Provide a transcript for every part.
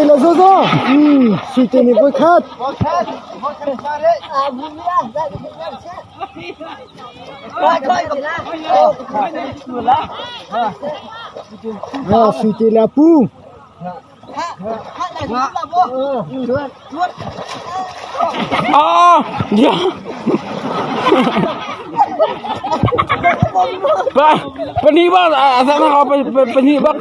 suite la zozo. Suite les boîtes. Suite la poux.เดี๋ยวไปนี่บ้างอาสาเอาไปนี่บ้าง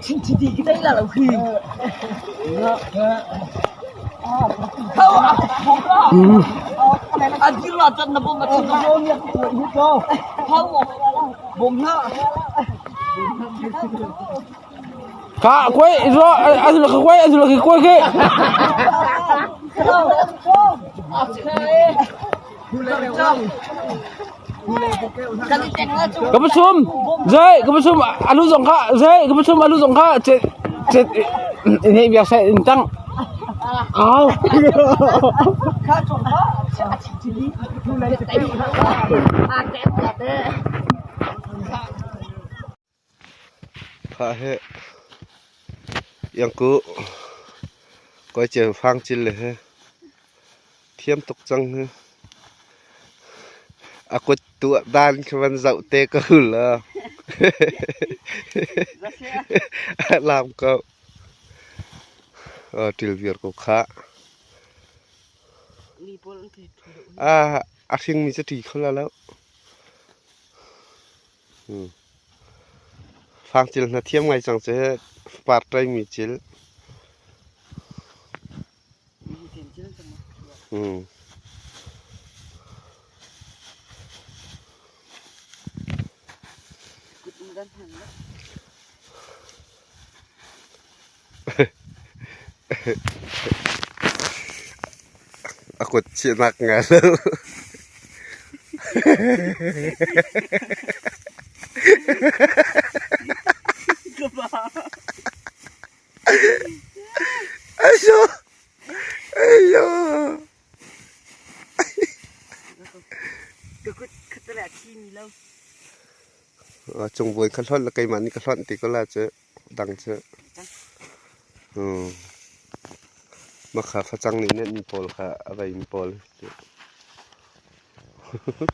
ชิ้นดีก็ได้ละเราคืออันที่เราจะนำมาชิ้นโยเนี่ยเขาบ่มละข้าคุยรออาสุรคุยคุยแค่กประชุมเจ้กประชุมอนุสงฆ์เจ้กประชุมอนุสงฆ์เจ็ดนี่เบียร์ใส่ตั้งเอาข้าจงว่าชิ้นดีดูแลจะได้แก้แก้ข้าเฮยังกูก็เจอฟังจินเลยฮะเทียมตกจังฮะอากุตัวด้านคือมันเจ้าเตะก็หุ่นละลามก็ทิลเวียร์ก็ข้าอาทิงมีสติเขาแล้วฟังจิลนะเทียมไงจังเสียปาร์ตมีจิลaku cinak ngalu ayo ayo trồng vườn khăn thoát là cây mặn khăn thoát thì có là chứ đằng chứ mà khá phát trăng này nên mi pol khá vậy mi pol